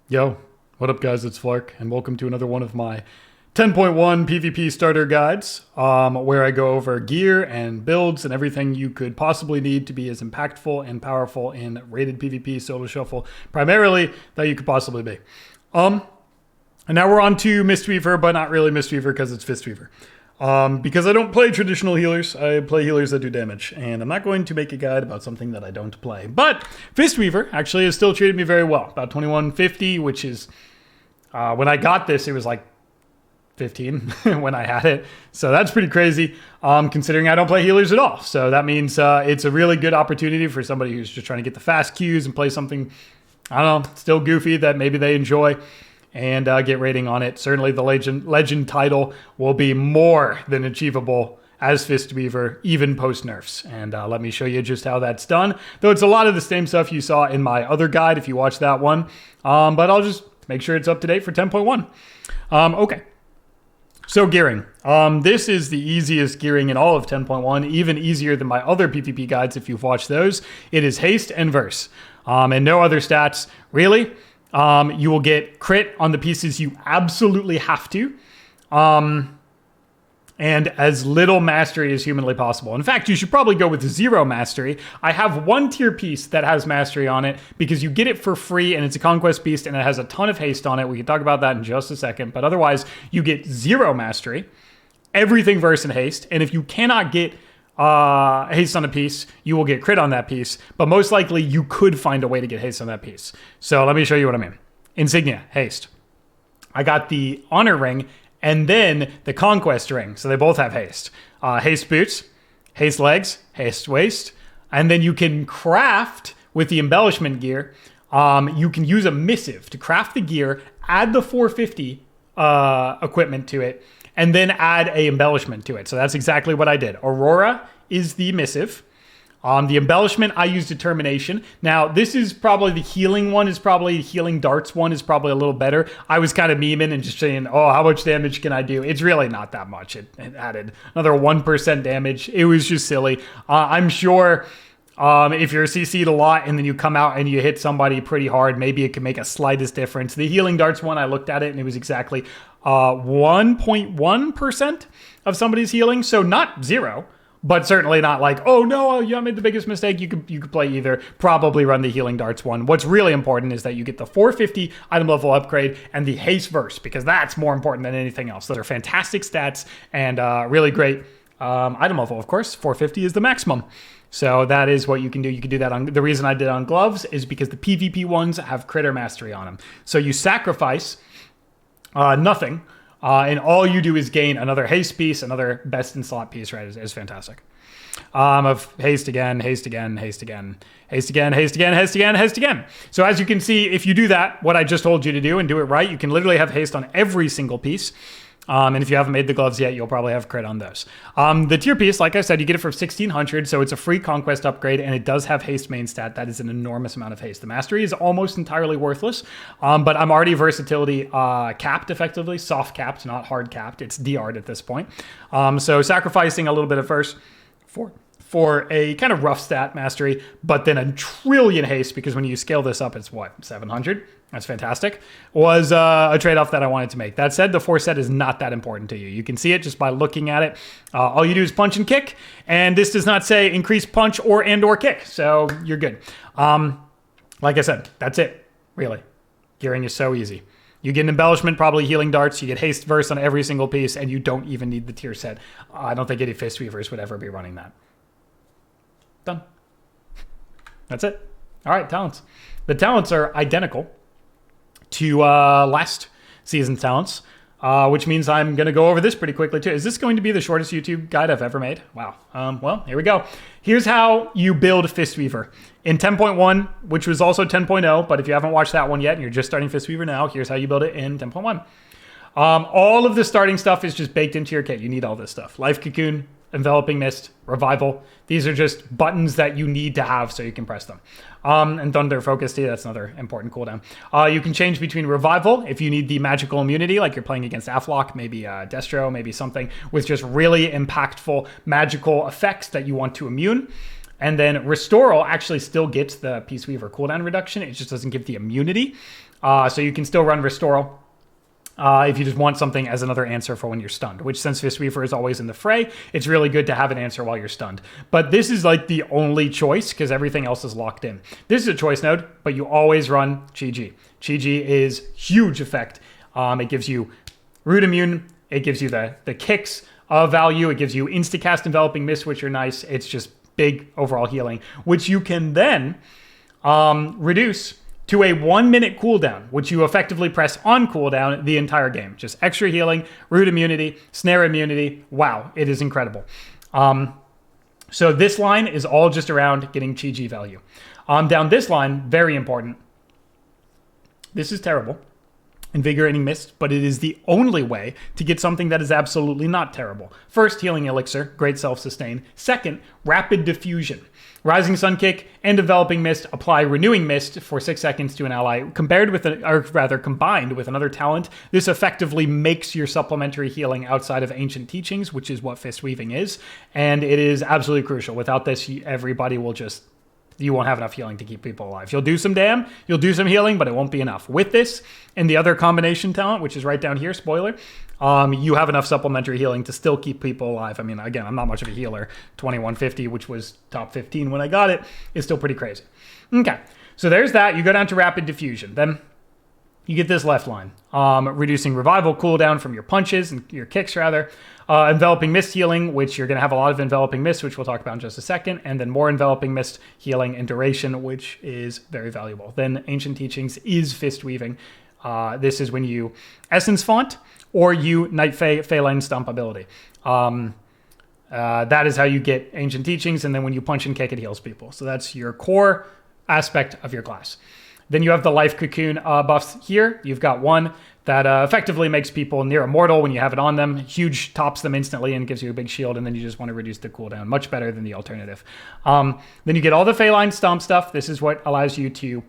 Yo, what up guys, it's Flark, and welcome to another one of my 10.1 PvP starter guides, where I go over gear and builds and everything you could possibly need to be as impactful and powerful in rated PvP solo shuffle, primarily, that you could possibly be. And now we're on to Mistweaver, but not really Mistweaver because it's Fistweaver. Because I don't play traditional healers, I play healers that do damage, and I'm not going to make a guide about something that I don't play. But Fistweaver actually has still treated me very well. About 2150, which is, when I got this, it was like 15 when I had it. So that's pretty crazy, considering I don't play healers at all. So that means it's a really good opportunity for somebody who's just trying to get the fast Qs and play something, I don't know, still goofy that maybe they enjoy, and get rating on it. Certainly the legend title will be more than achievable as Fistweaver, even post nerfs. And let me show you just how that's done. Though it's a lot of the same stuff you saw in my other guide if you watched that one. But I'll just make sure it's up to date for 10.1. Okay. So gearing. This is the easiest gearing in all of 10.1, even easier than my other PvP guides if you've watched those. It is haste and verse. And no other stats, really. You will get crit on the pieces you absolutely have to, and as little mastery as humanly possible. In fact, you should probably go with 0 mastery. I have one tier piece that has mastery on it because you get it for free, and it's a conquest beast, and it has a ton of haste on it. We can talk about that in just a second, but otherwise, you get 0 mastery, everything verse and haste, and if you cannot get haste on a piece, you will get crit on that piece, but most likely you could find a way to get haste on that piece. So let me show you what I mean. Insignia, haste. I got the honor ring and then the conquest ring, so they both have haste. Haste boots, haste legs, haste waist, and then you can craft with the embellishment gear. You can use a missive to craft the gear, add the 450 equipment to it, and then add a embellishment to it. So that's exactly what I did. Aurora is the missive. The embellishment, I use determination. Now, this is probably the healing one, healing darts one is probably a little better. I was kind of memeing and just saying, oh, how much damage can I do? It's really not that much. It added another 1% damage. It was just silly. I'm sure if you're CC'd a lot and then you come out and you hit somebody pretty hard, maybe it can make a slightest difference. The healing darts one, I looked at it and it was exactly 1.1% of somebody's healing. So not 0, but certainly not like, oh no, you made the biggest mistake. You could play either. Probably run the healing darts one. What's really important is that you get the 450 item level upgrade and the haste verse, because that's more important than anything else. Those are fantastic stats and really great item level. Of course, 450 is the maximum. So that is what you can do. You can do that on, the reason I did it on gloves is because the PvP ones have critter mastery on them. So you sacrifice nothing, and all you do is gain another haste piece, another best in slot piece, right? Is fantastic. Of haste again, haste again, haste again, haste again, haste again, haste again, haste again. So as you can see, if you do that, what I just told you to do and do it right, you can literally have haste on every single piece. And if you haven't made the gloves yet, you'll probably have crit on those. The tier piece, like I said, you get it for 1600, so it's a free conquest upgrade, and it does have haste main stat. That is an enormous amount of haste. The mastery is almost entirely worthless, but I'm already versatility capped effectively, soft capped, not hard capped. It's DR'd at this point. So sacrificing a little bit of first for a kind of rough stat mastery, but then a trillion haste, because when you scale this up, it's what, 700? That's fantastic. Was a trade-off that I wanted to make. That said, the 4 set is not that important to you. You can see it just by looking at it. All you do is punch and kick, and this does not say increase punch or kick, so you're good. Like I said, that's it, really. Gearing is so easy. You get an embellishment, probably healing darts, you get haste verse on every single piece, and you don't even need the tier set. I don't think any Fistweavers would ever be running that. Done. That's it. All right, talents. The talents are identical to last season's talents, which means I'm going to go over this pretty quickly too. Is this going to be the shortest YouTube guide I've ever made? Wow. Well, here we go. Here's how you build Fistweaver. In 10.1, which was also 10.0, but if you haven't watched that one yet and you're just starting Fistweaver now, here's how you build it in 10.1. All of the starting stuff is just baked into your kit. You need all this stuff. Life Cocoon, Enveloping Mist, Revival. These are just buttons that you need to have so you can press them. And Thunder Focus, that's another important cooldown. You can change between Revival if you need the magical immunity, like you're playing against Afloat, maybe Destro, maybe something with just really impactful magical effects that you want to immune. And then Restoral actually still gets the FISTWEAVER cooldown reduction. It just doesn't give the immunity. So you can still run Restoral if you just want something as another answer for when you're stunned, which since FISTWEAVER is always in the fray, it's really good to have an answer while you're stunned. But this is like the only choice because everything else is locked in. This is a choice node, but you always run Chi-Ji. Chi-Ji is huge effect. It gives you root immune. It gives you the kicks value. It gives you insta-cast enveloping mist, which are nice. It's just big overall healing, which you can then reduce to a 1 minute cooldown, which you effectively press on cooldown the entire game. Just extra healing, root immunity, snare immunity. Wow, it is incredible. So this line is all just around getting Chi-Ji value. Down this line, very important. This is terrible. Invigorating Mist, but it is the only way to get something that is absolutely not terrible. First, Healing Elixir, great self-sustain. Second, Rapid Diffusion. Rising Sun Kick and Enveloping Mist apply Renewing Mist for 6 seconds to an ally. Combined with another talent, this effectively makes your supplementary healing outside of Ancient Teachings, which is what Fistweaving is, and it is absolutely crucial. Without this, everybody will just... You won't have enough healing to keep people alive. You'll do some you'll do some healing, but it won't be enough. With this and the other combination talent, which is right down here, spoiler, you have enough supplementary healing to still keep people alive. I mean, again, I'm not much of a healer. 2150, which was top 15 when I got it, is still pretty crazy. Okay, so there's that. You go down to Rapid Diffusion. Then you get this left line, reducing revival cooldown from your punches and your kicks, rather. Enveloping Mist healing, which you're going to have a lot of Enveloping Mist, which we'll talk about in just a second. And then more Enveloping Mist healing and duration, which is very valuable. Then Ancient Teachings is Fistweaving. This is when you Essence Font or you Night Feline Stomp ability. That is how you get Ancient Teachings. And then when you punch and kick, it heals people. So that's your core aspect of your class. Then you have the Life Cocoon buffs here. You've got one that effectively makes people near immortal when you have it on them. Huge, tops them instantly and gives you a big shield, and then you just want to reduce the cooldown. Much better than the alternative. Then you get all the Feline Stomp stuff. This is what allows you to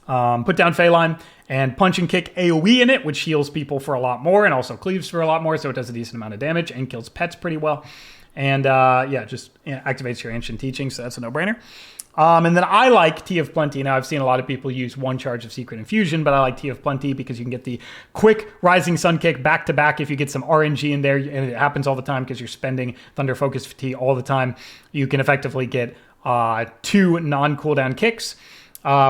put down Feline and punch and kick AoE in it, which heals people for a lot more and also cleaves for a lot more, so it does a decent amount of damage and kills pets pretty well. And just activates your Ancient Teaching, so that's a no-brainer. And then I like Tea of Plenty. Now, I've seen a lot of people use one charge of Secret Infusion, but I like Tea of Plenty because you can get the quick Rising Sun Kick back-to-back if you get some RNG in there, and it happens all the time because you're spending Thunder Focus Tea all the time. You can effectively get 2 non-cooldown kicks,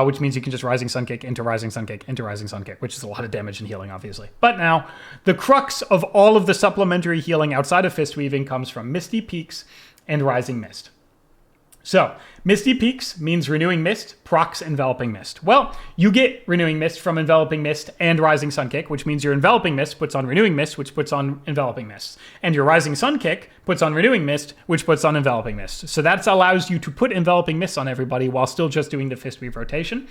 which means you can just Rising Sun Kick into Rising Sun Kick into Rising Sun Kick, which is a lot of damage and healing, obviously. But now, the crux of all of the supplementary healing outside of Fistweaving comes from Misty Peaks and Rising Mist. So, Misty Peaks means Renewing Mist, procs Enveloping Mist. Well, you get Renewing Mist from Enveloping Mist and Rising Sun Kick, which means your Enveloping Mist puts on Renewing Mist, which puts on Enveloping Mist. And your Rising Sun Kick puts on Renewing Mist, which puts on Enveloping Mist. So that allows you to put Enveloping Mist on everybody while still just doing the Fistweave rotation.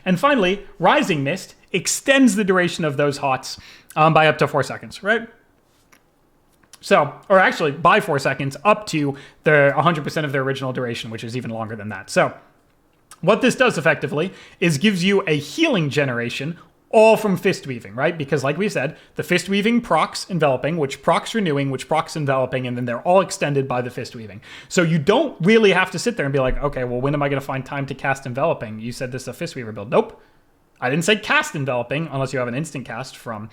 And finally, Rising Mist extends the duration of those hots by up to 4 seconds, right? So, or actually by 4 seconds up to the 100% of their original duration, which is even longer than that. So what this does effectively is gives you a healing generation all from Fistweaving, right? Because like we said, the Fistweaving procs Enveloping, which procs Renewing, which procs Enveloping, and then they're all extended by the Fistweaving. So you don't really have to sit there and be like, okay, well, when am I going to find time to cast Enveloping? You said this is a Fistweaver build. Nope. I didn't say cast Enveloping unless you have an instant cast from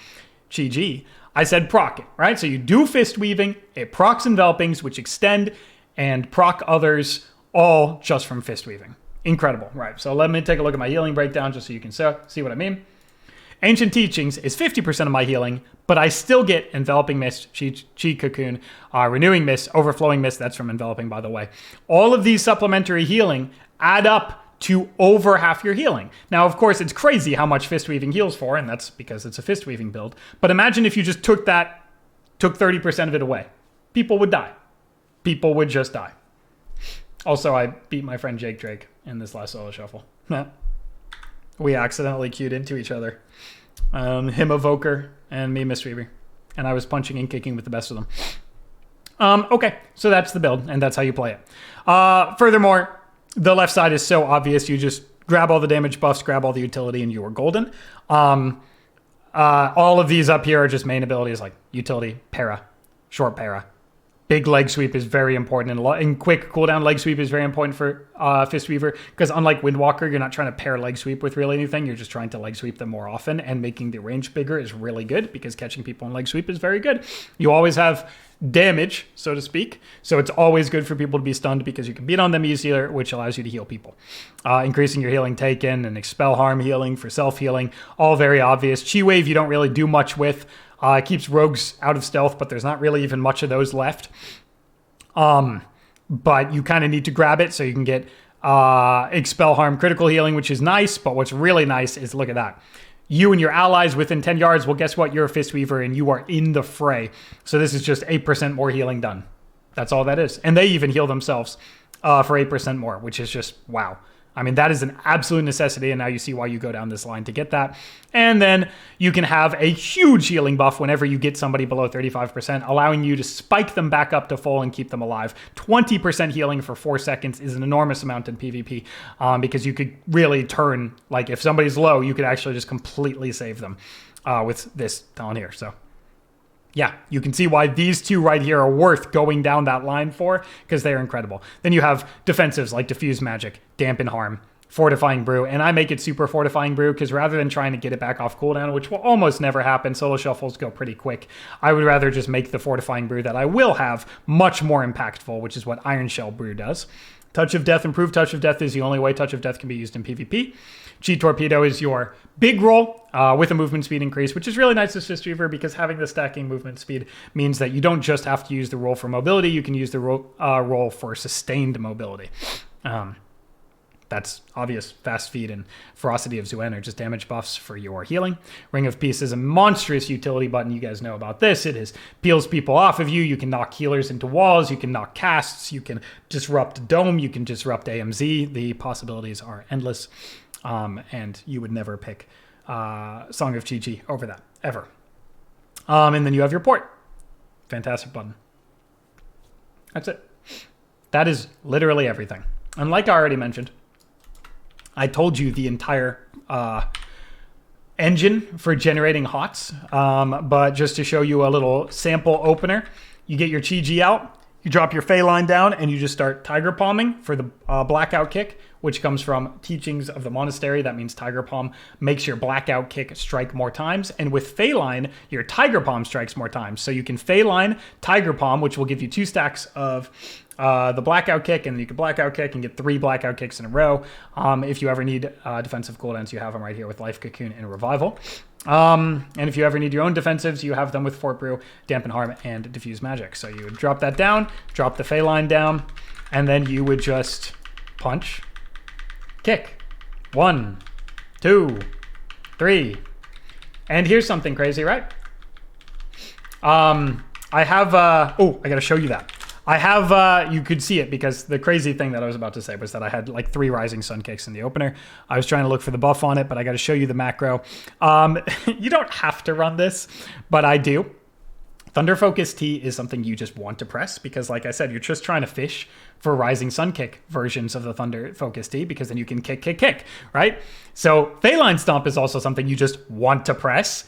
Chi-Ji. I said proc it, right? So you do Fistweaving, it procs Envelopings, which extend, and proc others, all just from Fistweaving. Incredible, right? So let me take a look at my healing breakdown just so you can see what I mean. Ancient Teachings is 50% of my healing, but I still get Enveloping Mist, Chi Cocoon, Renewing Mist, Overflowing Mist, that's from Enveloping, by the way. All of these supplementary healing add up to over half your healing. Now, of course, it's crazy how much Fistweaving heals for, and that's because it's a Fistweaving build. But imagine if you just took 30% of it away. People would die. People would just die. Also, I beat my friend Jake Drake in this last solo shuffle. We accidentally queued into each other. Him Evoker and me Mistweaver. And I was punching and kicking with the best of them. Okay, so that's the build, and that's how you play it. Furthermore, the left side is so obvious. You just grab all the damage buffs, grab all the utility, and you are golden. All of these up here are just main abilities like utility, para, short para, big leg sweep is very important, and quick cooldown leg sweep is very important for Fistweaver, because unlike Windwalker, you're not trying to pair leg sweep with really anything. You're just trying to leg sweep them more often, and making the range bigger is really good because catching people in leg sweep is very good. You always have damage, so to speak, so it's always good for people to be stunned because you can beat on them easier, which allows you to heal people. Increasing your healing taken and expel harm healing for self-healing, all very obvious. Chi Wave you don't really do much with. It keeps rogues out of stealth, but there's not really even much of those left. But you kind of need to grab it so you can get expel harm critical healing, which is nice, but what's really nice is, look at that. You and your allies within 10 yards, well, guess what? You're a Fistweaver and you are in the fray. So this is just 8% more healing done. That's all that is. And they even heal themselves for 8% more, which is just, wow. I mean, that is an absolute necessity, and now you see why you go down this line to get that. And then you can have a huge healing buff whenever you get somebody below 35%, allowing you to spike them back up to full and keep them alive. 20% healing for 4 seconds is an enormous amount in PvP, because you could really turn, like if somebody's low, you could actually just completely save them with this talent here. So yeah, you can see why these two right here are worth going down that line for, because they're incredible. Then you have defensives like Diffuse Magic, Dampen Harm, Fortifying Brew, and I make it Super Fortifying Brew because rather than trying to get it back off cooldown, which will almost never happen, solo shuffles go pretty quick, I would rather just make the Fortifying Brew that I will have much more impactful, which is what Iron Shell Brew does. Touch of Death, improved Touch of Death is the only way Touch of Death can be used in PvP. Cheat Torpedo is your big roll with a movement speed increase, which is really nice as Fistweaver because having the stacking movement speed means that you don't just have to use the roll for mobility, you can use the roll for sustained mobility. That's obvious. Fast Feed and Ferocity of Zuen are just damage buffs for your healing. Ring of Peace is a monstrous utility button. You guys know about this. It is peels people off of you. You can knock healers into walls. You can knock casts. You can disrupt Dome. You can disrupt AMZ. The possibilities are endless. And you would never pick Song of Chi-Chi over that, ever. And then you have your port. Fantastic button. That's it. That is literally everything. And like I already mentioned, I told you the entire engine for generating HOTS, but just to show you a little sample opener, you get your Chi-Ji out, you drop your Fey line down, and you just start Tiger Palming for the Blackout Kick, which comes from Teachings of the Monastery. That means Tiger Palm makes your Blackout Kick strike more times. And with Fey line, your Tiger Palm strikes more times. So you can Fey line Tiger Palm, which will give you 2 stacks of the Blackout Kick, and you can Blackout Kick and get 3 Blackout Kicks in a row. If you ever need defensive cooldowns, you have them right here with Life Cocoon and Revival. And if you ever need your own defensives, you have them with Fort Brew, Dampen Harm, and Diffuse Magic. So you would drop that down, drop the Fey line down, and then you would just punch, kick. 1, 2, 3. And here's something crazy, right? I have, oh, I gotta show you that. I have, you could see it because the crazy thing that I was about to say was that I had like 3 Rising Sun Kicks in the opener. I was trying to look for the buff on it, but I got to show you the macro. You don't have to run this, but I do. Thunder Focus T is something you just want to press because, like I said, you're just trying to fish for Rising Sun Kick versions of the Thunder Focus T because then you can kick, kick, kick, right? So Phalanx Stomp is also something you just want to press,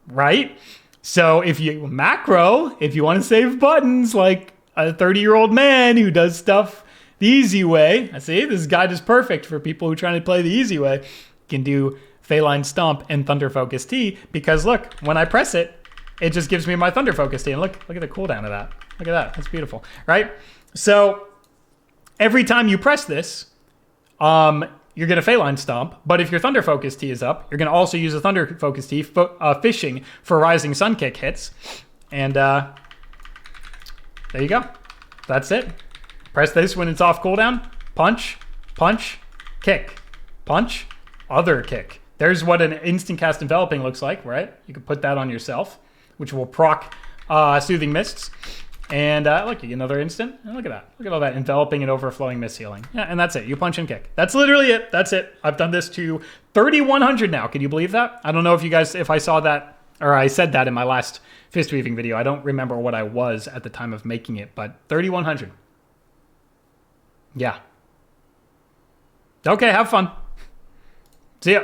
right? So if you macro, if you want to save buttons like a 30-year-old man who does stuff the easy way. I see this guide is perfect for people who are trying to play the easy way. You can do Phalanx Stomp and Thunder Focus T because look, when I press it, it just gives me my Thunder Focus T. And look at the cooldown of that. Look at that. That's beautiful, right? So every time you press this, you're going to Phalanx Stomp. But if your Thunder Focus T is up, you're going to also use a Thunder Focus T fishing for Rising Sun Kick hits. And there you go. That's it. Press this when it's off cooldown. Punch, punch, kick. Punch, other kick. There's what an instant cast enveloping looks like, right? You can put that on yourself, which will proc Soothing Mists. And look, you get another instant. And look at that. Look at all that enveloping and overflowing mist healing. Yeah, and that's it. You punch and kick. That's literally it. That's it. I've done this to 3,100 now. Can you believe that? I don't know if you guys, if I saw that, or I said that in my last Fistweaving video. I don't remember what I was at the time of making it, but 3,100. Yeah. Okay, have fun. See ya.